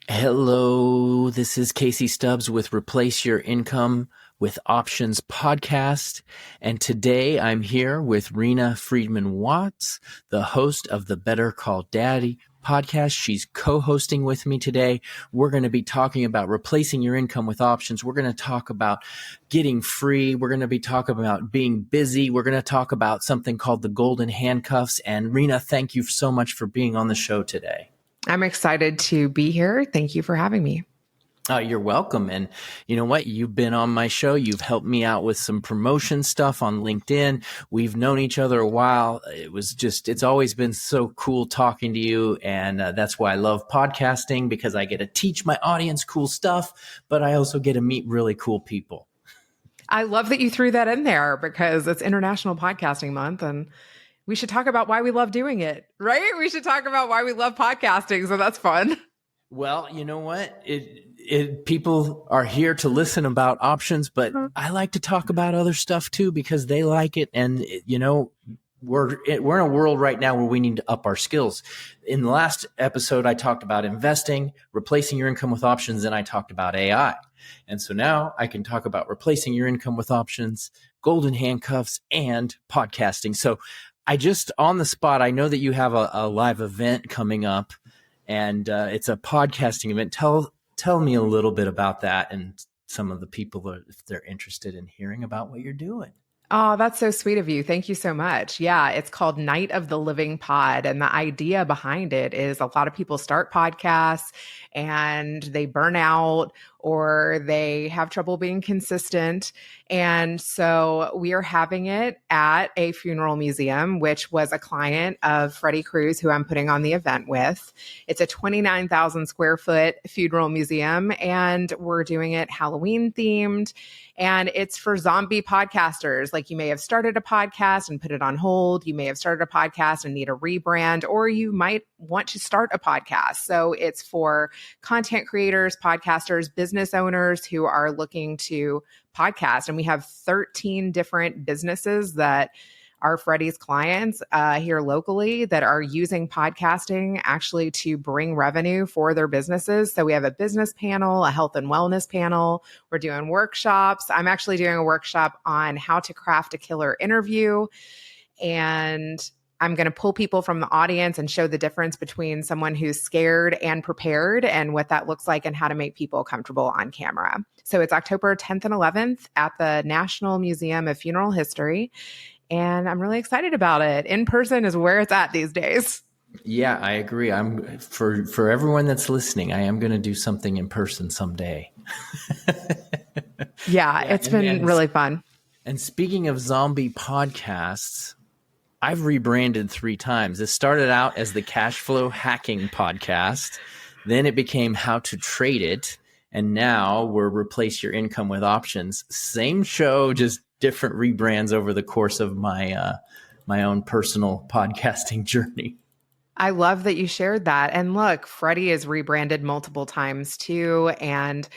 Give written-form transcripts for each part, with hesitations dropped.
Hello, this is Casey Stubbs with Replace Your Income with Options podcast. And today I'm here with Rena Friedman-Watz, the host of the Better Call Daddy podcast. She's co-hosting with me today. We're going to be talking about replacing your income with options. We're going to talk about getting free. We're going to be talking about being busy. We're going to talk about something called the golden handcuffs. And Rena, thank you so much for being on the show today. I'm excited to be here. Thank you for having me. You're welcome. And you know what? You've been on my show. You've helped me out with some promotion stuff on LinkedIn. We've known each other a while. It's always been so cool talking to you. And that's why I love podcasting, because I get to teach my audience cool stuff, but I also get to meet really cool people. I love that you threw that in there because it's International Podcasting Month and we should talk about why we love doing it, right? We should talk about why we love podcasting. So that's fun. Well, you know what? People are here to listen about options, but I like to talk about other stuff too, because they like it. And, we're in a world right now where we need to up our skills. In the last episode, I talked about investing, replacing your income with options, and I talked about AI. And so now I can talk about replacing your income with options, golden handcuffs, and podcasting. So on the spot, I know that you have a live event coming up, and it's a podcasting event. Tell me a little bit about that and some of the people, if they're interested in hearing about what you're doing. Oh, that's so sweet of you. Thank you so much. Yeah, it's called Night of the Living Pod. And the idea behind it is a lot of people start podcasts and they burn out or they have trouble being consistent. And so we are having it at a funeral museum, which was a client of Freddie Cruz, who I'm putting on the event with. It's a 29,000 square foot funeral museum, and we're doing it Halloween themed. And it's for zombie podcasters. Like, you may have started a podcast and put it on hold. You may have started a podcast and need a rebrand, or you might want to start a podcast. So it's for content creators, podcasters, business owners who are looking to podcast. And we have 13 different businesses that are Freddie's clients here locally that are using podcasting actually to bring revenue for their businesses. So we have a business panel, a health and wellness panel. We're doing workshops. I'm actually doing a workshop on how to craft a killer interview. And I'm going to pull people from the audience and show the difference between someone who's scared and prepared and what that looks like and how to make people comfortable on camera. So it's October 10th and 11th at the National Museum of Funeral History. And I'm really excited about it. In person is where it's at these days. Yeah, I agree. I'm for everyone that's listening, I am going to do something in person someday. Yeah, it's been really fun. And speaking of zombie podcasts, I've rebranded 3 times. It started out as the Cash Flow Hacking Podcast. Then it became How to Trade It. And now we're Replace Your Income with Options. Same show, just different rebrands over the course of my own personal podcasting journey. I love that you shared that. And look, Freddie is rebranded multiple times too. And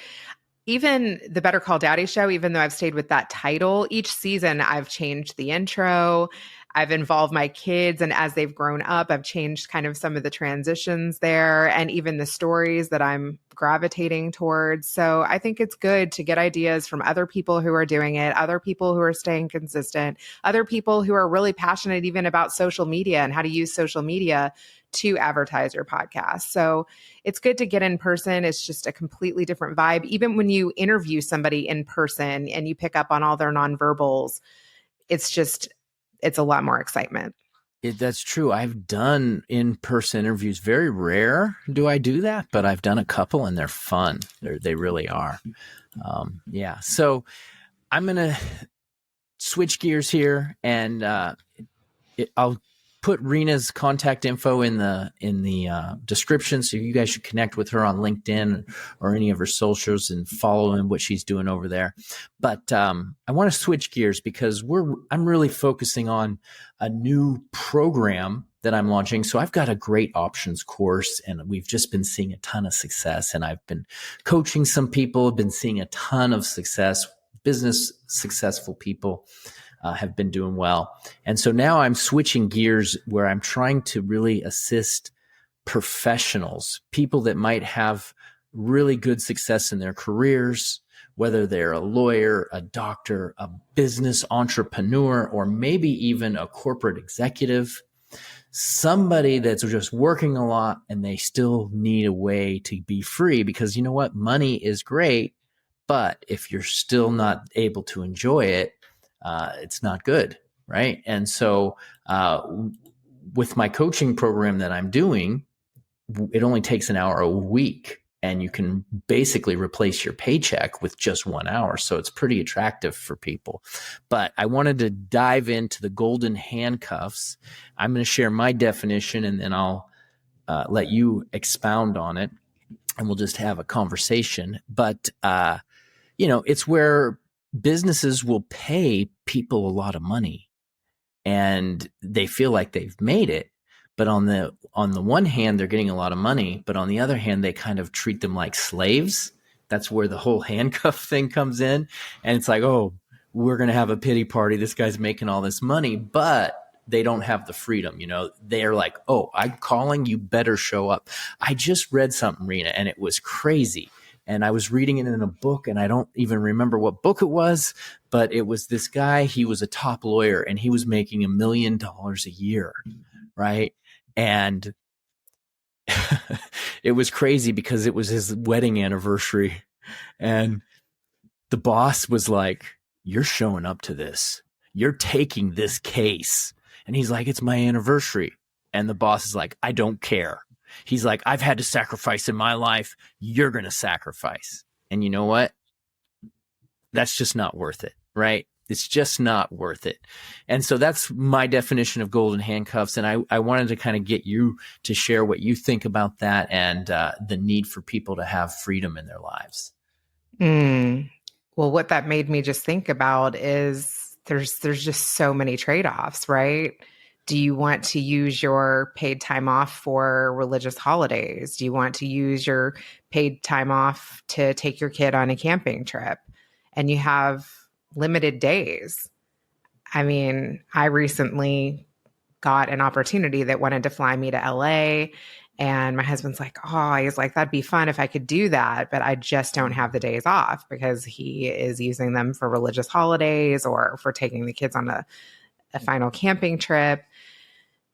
even the Better Call Daddy show, even though I've stayed with that title, each season I've changed the intro. I've involved my kids, and as they've grown up, I've changed kind of some of the transitions there and even the stories that I'm gravitating towards. So I think it's good to get ideas from other people who are doing it, other people who are staying consistent, other people who are really passionate even about social media and how to use social media to advertise your podcast. So it's good to get in person. It's just a completely different vibe. Even when you interview somebody in person and you pick up on all their nonverbals, it's a lot more excitement. That's true. I've done in-person interviews. Very rare do I do that, but I've done a couple and they're fun. They really are. Yeah. So I'm going to switch gears here, and I'll put Rena's contact info in the description, so you guys should connect with her on LinkedIn or any of her socials and follow in what she's doing over there. But I want to switch gears because I'm really focusing on a new program that I'm launching. So I've got a great options course, and we've just been seeing a ton of success. And I've been coaching some people, been seeing a ton of success, business successful people. Have been doing well. And so now I'm switching gears where I'm trying to really assist professionals, people that might have really good success in their careers, whether they're a lawyer, a doctor, a business entrepreneur, or maybe even a corporate executive, somebody that's just working a lot and they still need a way to be free, because you know what? Money is great, but if you're still not able to enjoy it, it's not good, right? And so with my coaching program that I'm doing, it only takes an hour a week, and you can basically replace your paycheck with just 1 hour. So it's pretty attractive for people. But I wanted to dive into the golden handcuffs. I'm going to share my definition, and then I'll let you expound on it, and we'll just have a conversation. But, it's where businesses will pay people a lot of money and they feel like they've made it. But on the one hand, they're getting a lot of money, but on the other hand, they kind of treat them like slaves. That's where the whole handcuff thing comes in. And it's like, oh, we're going to have a pity party. This guy's making all this money, but they don't have the freedom. They're like, oh, I'm calling, you better show up. I just read something, Reena, and it was crazy. And I was reading it in a book, and I don't even remember what book it was, but it was this guy. He was a top lawyer, and he was making $1 million a year, right? And it was crazy because it was his wedding anniversary. And the boss was like, you're showing up to this. You're taking this case. And he's like, it's my anniversary. And the boss is like, I don't care. He's like, I've had to sacrifice in my life. You're going to sacrifice. And you know what? That's just not worth it, right? It's just not worth it. And so that's my definition of golden handcuffs. And I wanted to kind of get you to share what you think about that and the need for people to have freedom in their lives. Well, what that made me just think about is there's just so many trade-offs, right? Do you want to use your paid time off for religious holidays? Do you want to use your paid time off to take your kid on a camping trip? And you have limited days. I mean, I recently got an opportunity that wanted to fly me to LA, and my husband's like, oh, he's like, that'd be fun if I could do that, but I just don't have the days off because he is using them for religious holidays or for taking the kids on a final camping trip.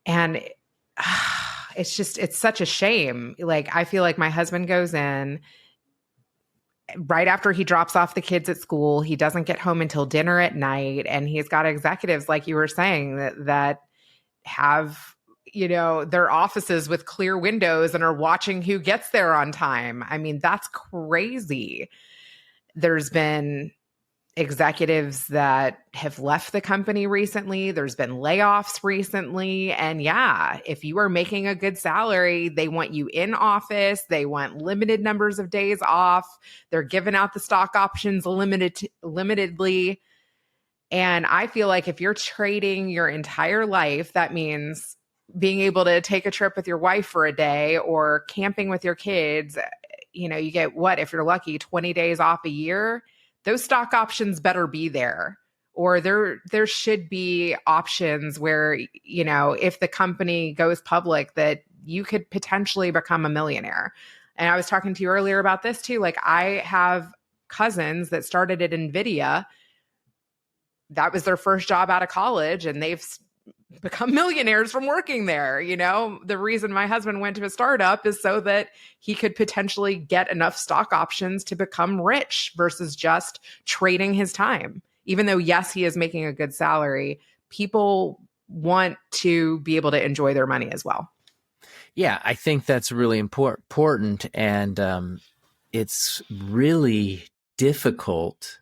And it's such a shame. Like, I feel like my husband goes in right after he drops off the kids at school. He doesn't get home until dinner at night. And he's got executives, like you were saying, that have, their offices with clear windows and are watching who gets there on time. I mean, that's crazy. There's been executives that have left the company recently. There's been layoffs recently. And yeah, if you are making a good salary, they want you in office. They want limited numbers of days off. They're giving out the stock options limitedly. And I feel like if you're trading your entire life, that means being able to take a trip with your wife for a day or camping with your kids. You get what, if you're lucky, 20 days off a year. Those stock options better be there, or there should be options where, if the company goes public, that you could potentially become a millionaire. And I was talking to you earlier about this too. Like, I have cousins that started at NVIDIA. That was their first job out of college, and they've become millionaires from working there. The reason my husband went to a startup is so that he could potentially get enough stock options to become rich versus just trading his time. Even though, yes, he is making a good salary, people want to be able to enjoy their money as well. Yeah, I think that's really important. And it's really difficult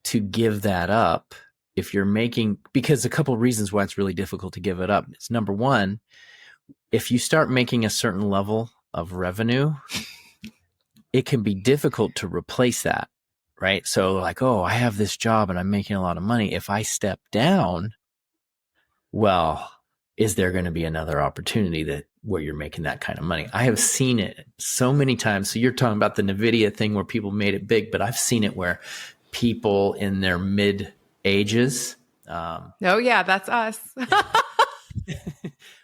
to give that up if you're making, because a couple of reasons why it's really difficult to give it up. It's number one, if you start making a certain level of revenue, it can be difficult to replace that, right? So like, oh, I have this job and I'm making a lot of money. If I step down, well, is there going to be another opportunity where you're making that kind of money? I have seen it so many times. So you're talking about the NVIDIA thing where people made it big, but I've seen it where people in their mid ages. Oh yeah, that's us.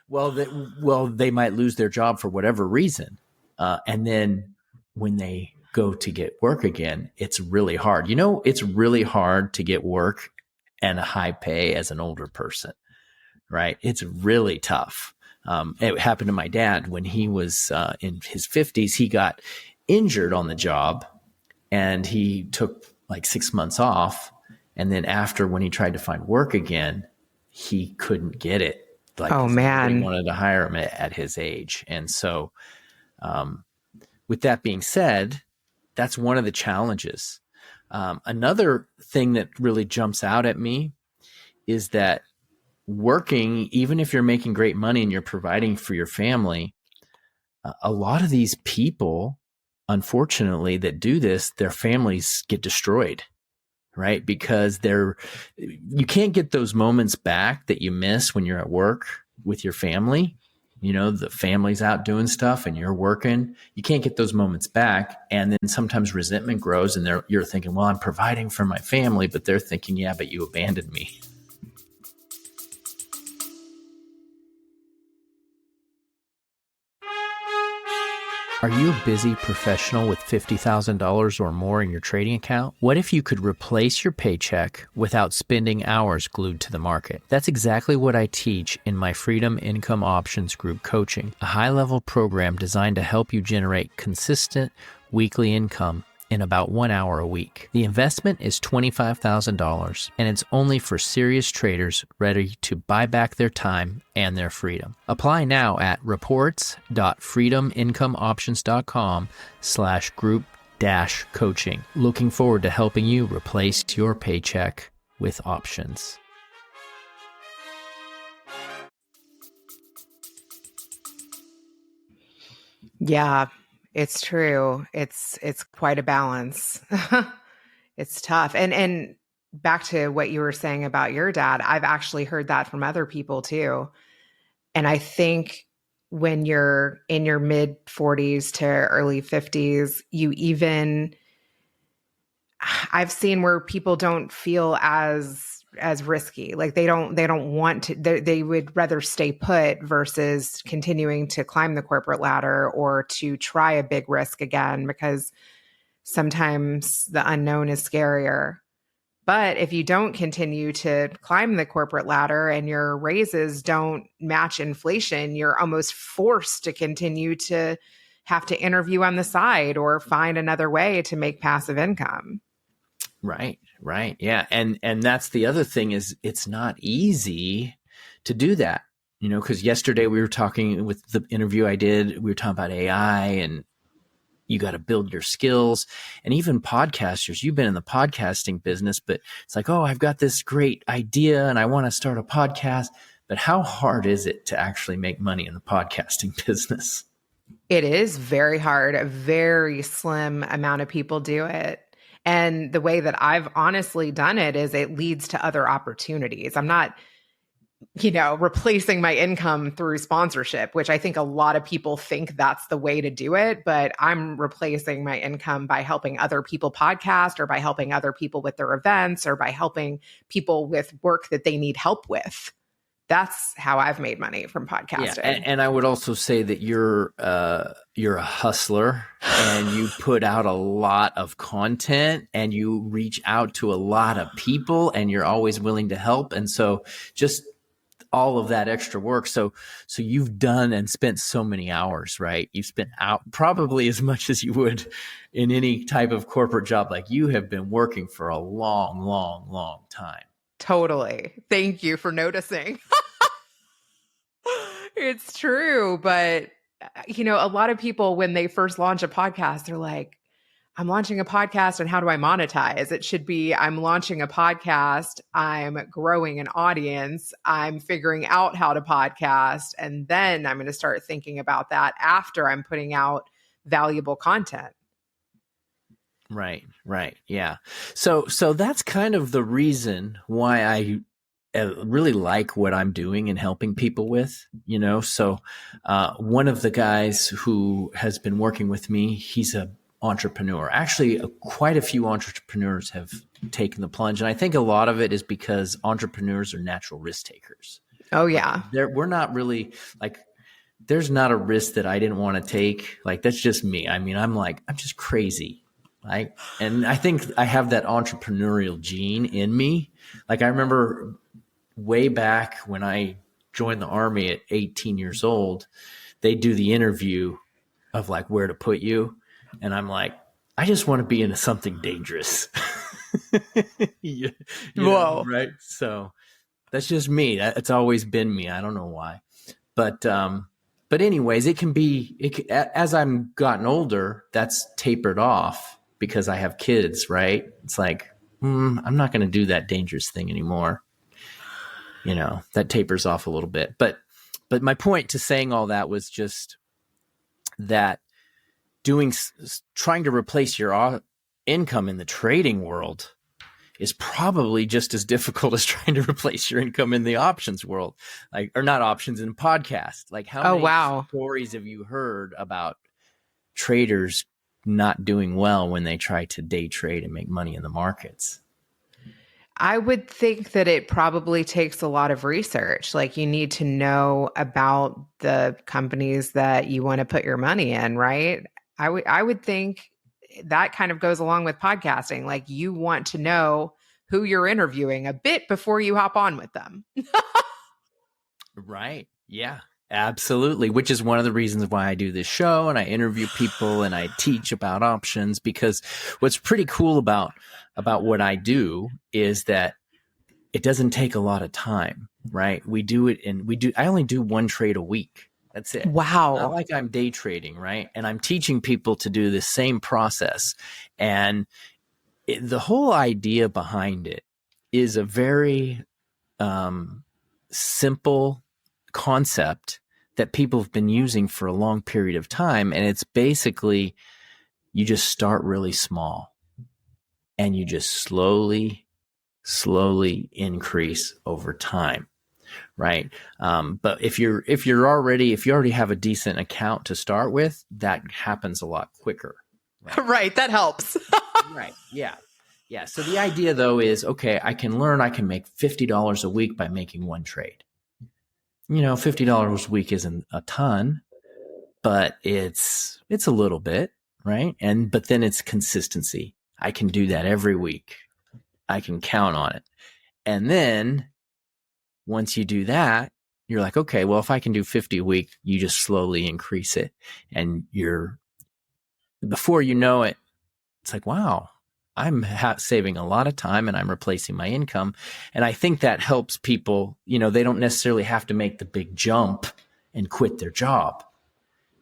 Well, they might lose their job for whatever reason. And then when they go to get work again, it's really hard. It's really hard to get work and a high pay as an older person, right? It's really tough. It happened to my dad when he was in his 50s. He got injured on the job and he took like 6 months off. And then after, when he tried to find work again, he couldn't get it. Like, Oh, nobody man. wanted to hire him at his age. And so, with that being said, that's one of the challenges. Another thing that really jumps out at me is that working, even if you're making great money and you're providing for your family, a lot of these people, unfortunately, that do this, their families get destroyed, right? Because you can't get those moments back that you miss when you're at work with your family. The family's out doing stuff and you're working. You can't get those moments back. And then sometimes resentment grows and you're thinking, well, I'm providing for my family, but they're thinking, yeah, but you abandoned me. Are you a busy professional with $50,000 or more in your trading account? What if you could replace your paycheck without spending hours glued to the market? That's exactly what I teach in my Freedom Income Options Group Coaching, a high-level program designed to help you generate consistent weekly income in about 1 hour a week. The investment is $25,000, and it's only for serious traders ready to buy back their time and their freedom. Apply now at reports.freedomincomeoptions.com/group-coaching. Looking forward to helping you replace your paycheck with options. Yeah, it's true. It's quite a balance. It's tough. And back to what you were saying about your dad, I've actually heard that from other people too. And I think when you're in your mid 40s to early 50s, I've seen where people don't feel as risky. Like they don't want to, they would rather stay put versus continuing to climb the corporate ladder or to try a big risk again, because sometimes the unknown is scarier. But if you don't continue to climb the corporate ladder and your raises don't match inflation, you're almost forced to continue to have to interview on the side or find another way to make passive income. Right. Yeah. And that's the other thing, is it's not easy to do that, because yesterday we were talking with the interview I did, we were talking about AI and you got to build your skills. And even podcasters, you've been in the podcasting business, but it's like, oh, I've got this great idea and I want to start a podcast. But how hard is it to actually make money in the podcasting business? It is very hard. A very slim amount of people do it. And the way that I've honestly done it is it leads to other opportunities. I'm not, replacing my income through sponsorship, which I think a lot of people think that's the way to do it. But I'm replacing my income by helping other people podcast, or by helping other people with their events, or by helping people with work that they need help with. That's how I've made money from podcasting. Yeah, and I would also say that you're a hustler and you put out a lot of content and you reach out to a lot of people and you're always willing to help. And so just all of that extra work. So you've done and spent so many hours, right? You've spent out probably as much as you would in any type of corporate job. Like, you have been working for a long, long, long time. Totally. Thank you for noticing. It's true. But, a lot of people, when they first launch a podcast, they're like, I'm launching a podcast and how do I monetize? It should be, I'm launching a podcast, I'm growing an audience, I'm figuring out how to podcast, and then I'm going to start thinking about that after I'm putting out valuable content. Right. Yeah. So that's kind of the reason why I really like what I'm doing and helping people with, So one of the guys who has been working with me, he's a entrepreneur. Actually, quite a few entrepreneurs have taken the plunge. And I think a lot of it is because entrepreneurs are natural risk takers. Oh, yeah. We're not really like, there's not a risk that I didn't want to take. Like, that's just me. I mean, I'm just crazy. Right. And I think I have that entrepreneurial gene in me. Like, I remember way back when I joined the Army at 18 years old, they do the interview of like where to put you. And I'm like, I just want to be into something dangerous. Whoa. Right. So that's just me. It's always been me. I don't know why. But anyways, as I'm gotten older, that's tapered off because I have kids, right? It's like, I'm not going to do that dangerous thing anymore. That tapers off a little bit. But my point to saying all that was just that trying to replace your income in the trading world is probably just as difficult as trying to replace your income in the options world, or not options, in podcast. Like, how many stories have you heard about traders not doing well when they try to day trade and make money in the markets? I would think that it probably takes a lot of research. Like, you need to know about the companies that you want to put your money in, right? I would think that kind of goes along with podcasting. Like, you want to know who you're interviewing a bit before you hop on with them. Right. Yeah, absolutely. Which is one of the reasons why I do this show and I interview people and I teach about options, because what's pretty cool about what I do is that it doesn't take a lot of time, right? I only do one trade a week. That's it. Wow. It's not like I'm day trading, right? And I'm teaching people to do the same process. And the whole idea behind it is a very simple concept that people have been using for a long period of time. And it's basically, you just start really small and you just slowly increase over time. Right. But if you already have a decent account to start with, that happens a lot quicker. Right. That helps. Right. Yeah. Yeah. So the idea, though, is, okay, I can make $50 a week by making one trade. $50 a week isn't a ton, but it's a little bit, right? But then it's consistency. I can do that every week. I can count on it. And then once you do that, you're like, okay, well, if I can do 50 a week, you just slowly increase it. And before you know it, it's like, wow, I'm saving a lot of time and I'm replacing my income. And I think that helps people. They don't necessarily have to make the big jump and quit their job,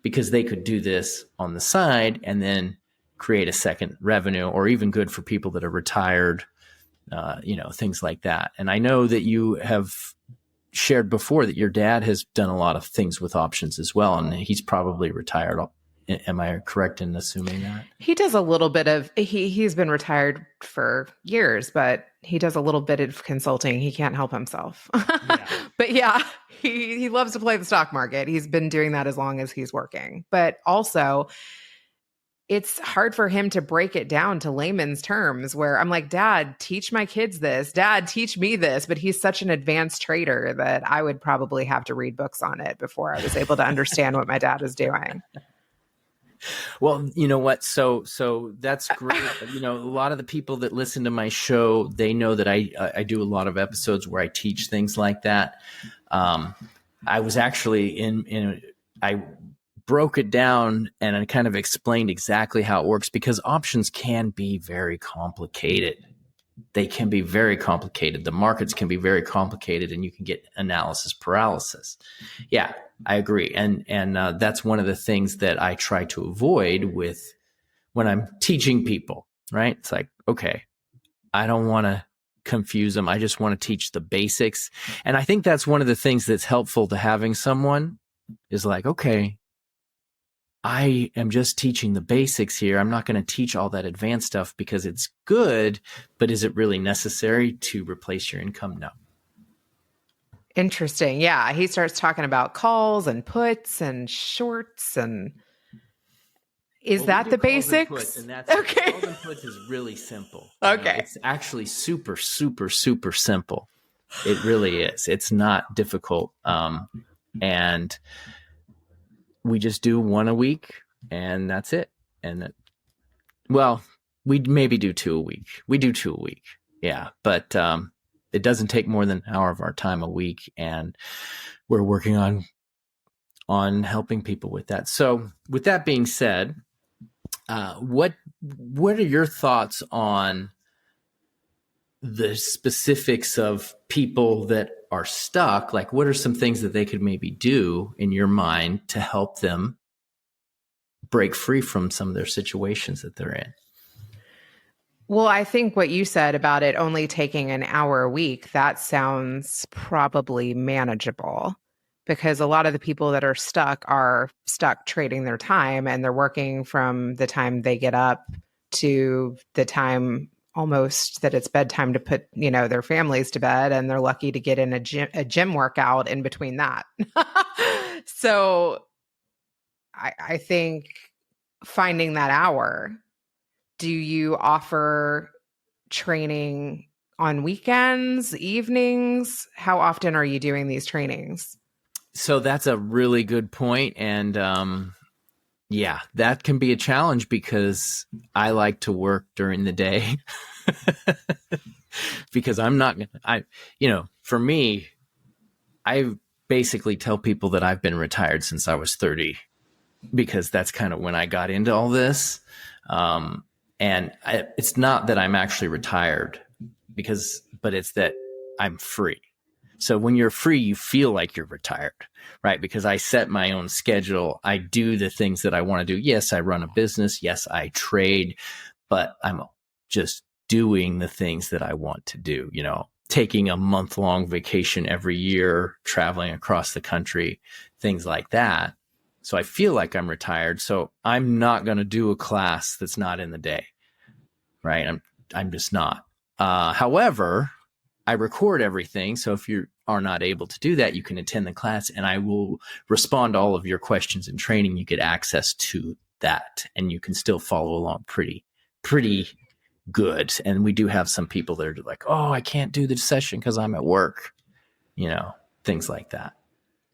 because they could do this on the side and then create a second revenue, or even good for people that are retired, things like that. And I know that you have shared before that your dad has done a lot of things with options as well, and he's probably retired. Am I correct in assuming that? He does a little bit of, he's been retired for years, but he does a little bit of consulting. He can't help himself. Yeah. But yeah, he loves to play the stock market. He's been doing that as long as he's working. But also, it's hard for him to break it down to layman's terms, where I'm like, Dad, teach my kids this. Dad, teach me this. But he's such an advanced trader that I would probably have to read books on it before I was able to understand what my dad is doing. Well, you know what? So that's great. A lot of the people that listen to my show, they know that I do a lot of episodes where I teach things like that. I was actually I broke it down and I kind of explained exactly how it works, because options can be very complicated. They can be very complicated. The markets can be very complicated, and you can get analysis paralysis. Yeah, I agree. And that's one of the things that I try to avoid when I'm teaching people, right? It's like, okay, I don't want to confuse them. I just want to teach the basics. And I think that's one of the things that's helpful to having someone is like, okay, I am just teaching the basics here. I'm not going to teach all that advanced stuff because it's good, but is it really necessary to replace your income? No. Interesting. Yeah. He starts talking about calls and puts and shorts. And is that the basics? Puts, and that's okay. Calls and puts is really simple. Okay. It's actually super, super, super simple. It really is. It's not difficult. And we just do one a week and that's it. And well, we maybe do two a week. We do two a week. Yeah. But it doesn't take more than an hour of our time a week. And we're working on helping people with that. So with that being said, what are your thoughts on the specifics of people that are stuck? Like, what are some things that they could maybe do in your mind to help them break free from some of their situations that they're in? Well, I think what you said about it only taking an hour a week, that sounds probably manageable, because a lot of the people that are stuck trading their time, and they're working from the time they get up to the time almost that it's bedtime to put, their families to bed, and they're lucky to get in a gym workout in between that. So I think finding that hour. Do you offer training on weekends, evenings? How often are you doing these trainings? So that's a really good point. And yeah, that can be a challenge because I like to work during the day because for me, I basically tell people that I've been retired since I was 30 because that's kind of when I got into all this. It's not that I'm actually retired but it's that I'm free. So when you're free, you feel like you're retired, right? Because I set my own schedule. I do the things that I want to do. Yes, I run a business. Yes, I trade, but I'm just doing the things that I want to do, taking a month-long vacation every year, traveling across the country, things like that. So I feel like I'm retired. So I'm not going to do a class that's not in the day, right? I'm just not. However, I record everything. So if you are not able to do that, you can attend the class and I will respond to all of your questions and training. You get access to that and you can still follow along pretty good. And we do have some people that are like, oh, I can't do the session because I'm at work, things like that.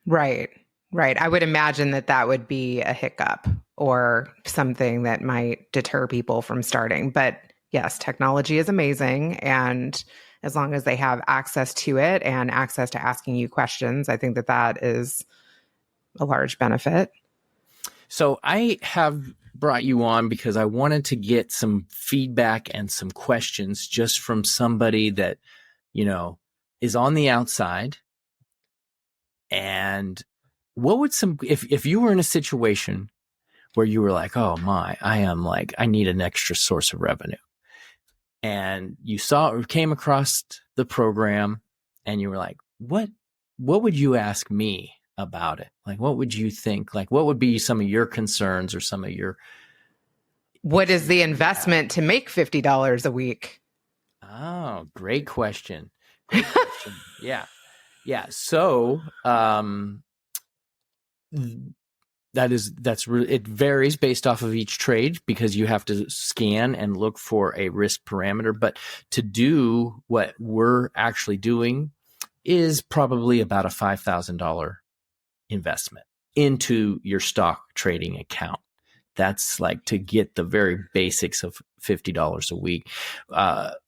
Right. I would imagine that would be a hiccup or something that might deter people from starting. But yes, technology is amazing. And as long as they have access to it and access to asking you questions, I think that is a large benefit. So I have brought you on because I wanted to get some feedback and some questions just from somebody that, is on the outside. And what would if you were in a situation where you were like, oh my, I need an extra source of revenue. And you came across the program and you were like, what would you ask me about it? Like, what would you think? Like, what would be some of your concerns or some of your... What is the investment to make $50 a week? Oh, great question. Yeah. So, it varies based off of each trade because you have to scan and look for a risk parameter. But to do what we're actually doing is probably about a $5,000 investment into your stock trading account. That's like to get the very basics of $50 a week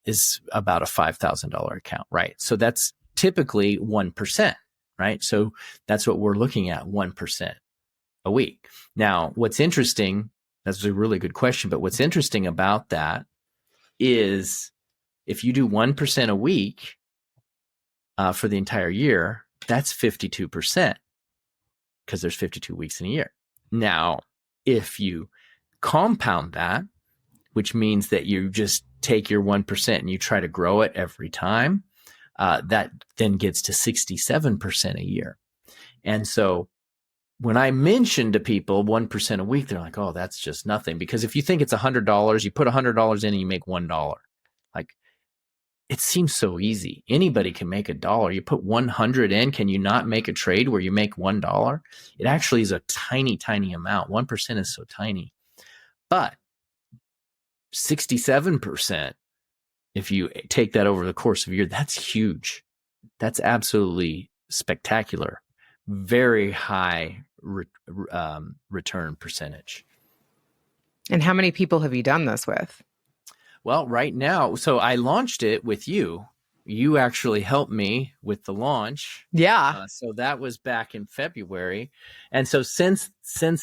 is about a $5,000 account, right? So that's typically 1%, right? So that's what we're looking at, 1% a week. Now, what's interesting, that's a really good question, but what's interesting about that is if you do 1% a week for the entire year, that's 52% because there's 52 weeks in a year. Now, if you compound that, which means that you just take your 1% and you try to grow it every time, that then gets to 67% a year. And so when I mention to people 1% a week, they're like, oh, that's just nothing. Because if you think it's $100, you put $100 in and you make $1. Like, it seems so easy. Anybody can make $1. You put 100 in, can you not make a trade where you make $1? It actually is a tiny, tiny amount. 1% is so tiny. But 67%, if you take that over the course of a year, that's huge. That's absolutely spectacular. Very high return percentage. And how many people have you done this with? Well, right now, so I launched it with you. You actually helped me with the launch. Yeah. So that was back in February. And so since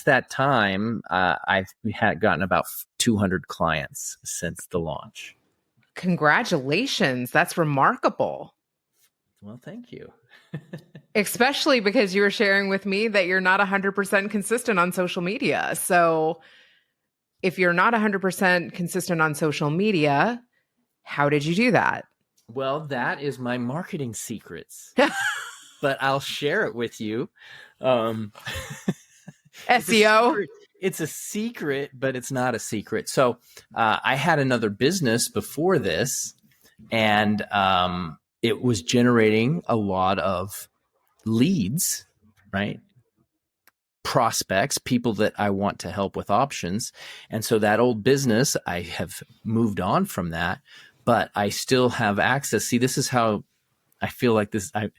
that time, I've gotten about 200 clients since the launch. Congratulations. That's remarkable. Well, thank you. Especially because you were sharing with me that you're not 100% consistent on social media. So if you're not 100% consistent on social media, how did you do that? Well, that is my marketing secrets, but I'll share it with you. SEO? It's a secret, but it's not a secret. So I had another business before this, and it was generating a lot of leads, right? Prospects, people that I want to help with options. And so that old business, I have moved on from that, but I still have access. See, this is how I feel like this. I'm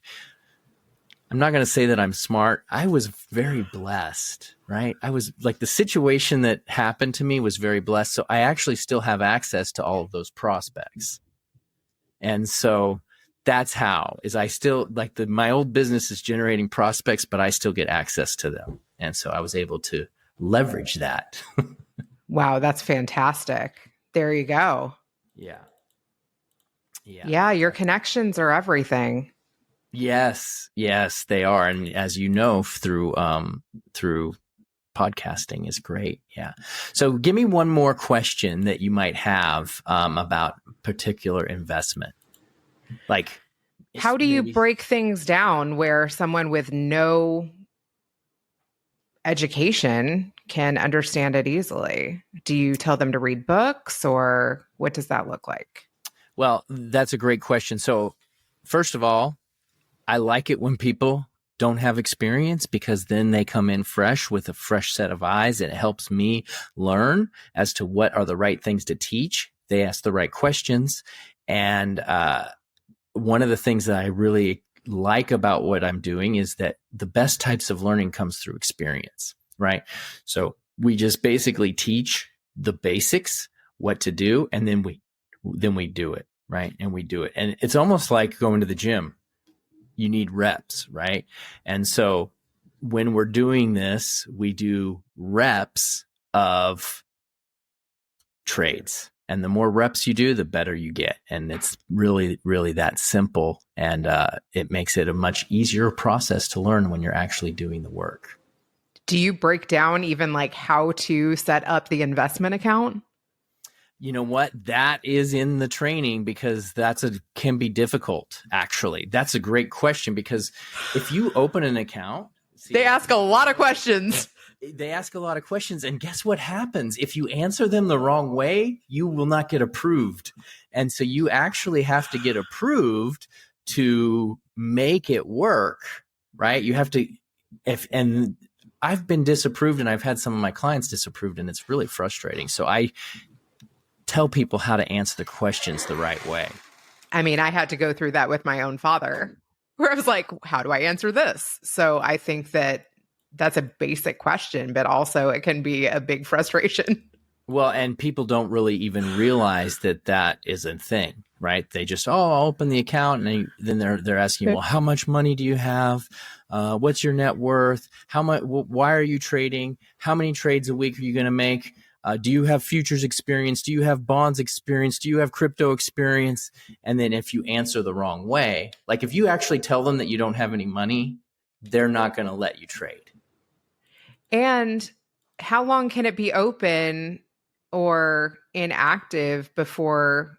not going to say that I'm smart. I was very blessed, right? I was like, the situation that happened to me was very blessed. So I actually still have access to all of those prospects. And so that's how is I still like my old business is generating prospects, but I still get access to them. And so I was able to leverage that. Wow, that's fantastic. There you go. Yeah. Yeah, your connections are everything. Yes, they are. And as you know, through podcasting is great. Yeah. So give me one more question that you might have about particular investment. Like, how do you break things down where someone with no education can understand it easily? Do you tell them to read books, or what does that look like? Well, that's a great question. So first of all, I like it when people don't have experience, because then they come in fresh with a fresh set of eyes, and it helps me learn as to what are the right things to teach. They ask the right questions. And one of the things that I really like about what I'm doing is that the best types of learning comes through experience, right? So we just basically teach the basics, what to do, and then we do it, right? And we do it. And it's almost like going to the gym. You need reps, right? And so when we're doing this, we do reps of trades. And the more reps you do, the better you get. And it's really, really that simple. And it makes it a much easier process to learn when you're actually doing the work. Do you break down even like how to set up the investment account? You know what? That is in the training, because can be difficult, actually. That's a great question, because if you open an account... They ask a lot of questions. They ask a lot of questions, and guess what happens? If you answer them the wrong way, you will not get approved. And so you actually have to get approved to make it work, right? You have to... And I've been disapproved, and I've had some of my clients disapproved, and it's really frustrating. So I tell people how to answer the questions the right way. I mean, I had to go through that with my own father, where I was like, how do I answer this? So I think that that's a basic question, but also it can be a big frustration. Well, and people don't really even realize that is a thing, right? They just, I'll open the account, and then they're asking, well, how much money do you have? What's your net worth? How much? Why are you trading? How many trades a week are you going to make? Do you have futures experience? Do you have bonds experience? Do you have crypto experience? And then if you answer the wrong way, like if you actually tell them that you don't have any money, they're not going to let you trade. And how long can it be open or inactive before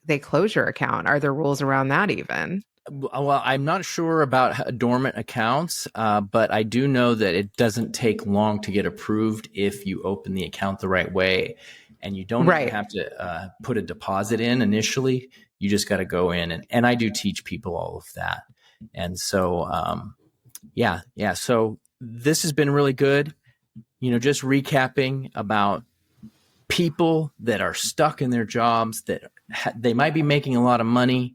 they close your account? Are there rules around that even? Well, I'm not sure about dormant accounts, but I do know that it doesn't take long to get approved if you open the account the right way, and you don't even have to put a deposit in initially. You just got to go in, and I do teach people all of that. And so, yeah. So this has been really good. Just recapping about people that are stuck in their jobs, that they might be making a lot of money.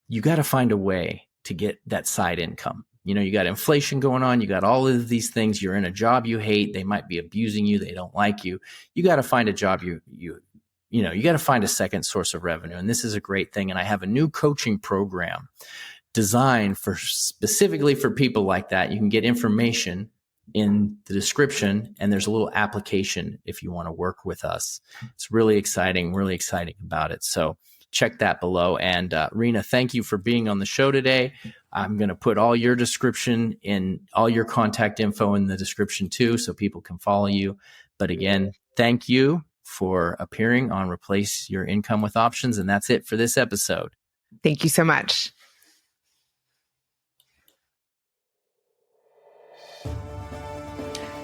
You got to find a way to get that side income, You got inflation going on. You got all of these things. You're in a job you hate. They might be abusing you. They don't like you. You got to find a job you got to find a second source of revenue. And this is a great thing. And I have a new coaching program designed specifically for people like that. You can get information in the description, and there's a little application if you want to work with us. It's really exciting about it. So check that below. And Reena, thank you for being on the show today. I'm going to put all your description in, all your contact info in the description too, so people can follow you. But again, thank you for appearing on Replace Your Income with Options. And that's it for this episode. Thank you so much.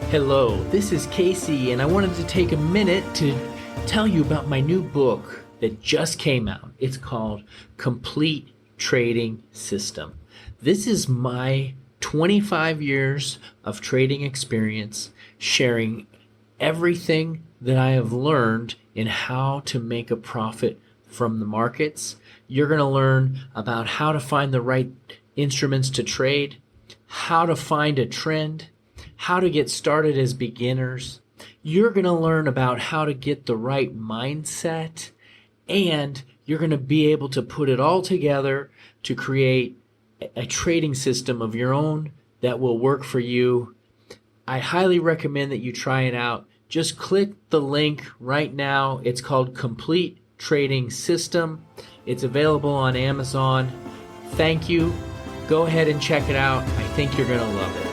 Hello, this is Casey, and I wanted to take a minute to tell you about my new book that just came out. It's called Complete Trading System. This is my 25 years of trading experience, sharing everything that I have learned in how to make a profit from the markets. You're going to learn about how to find the right instruments to trade, how to find a trend, how to get started as beginners. You're going to learn about how to get the right mindset, and you're going to be able to put it all together to create a trading system of your own that will work for you. I highly recommend that you try it out. Just click the link right now. It's called Complete Trading System. It's available on Amazon. Thank you. Go ahead and check it out. I think you're going to love it.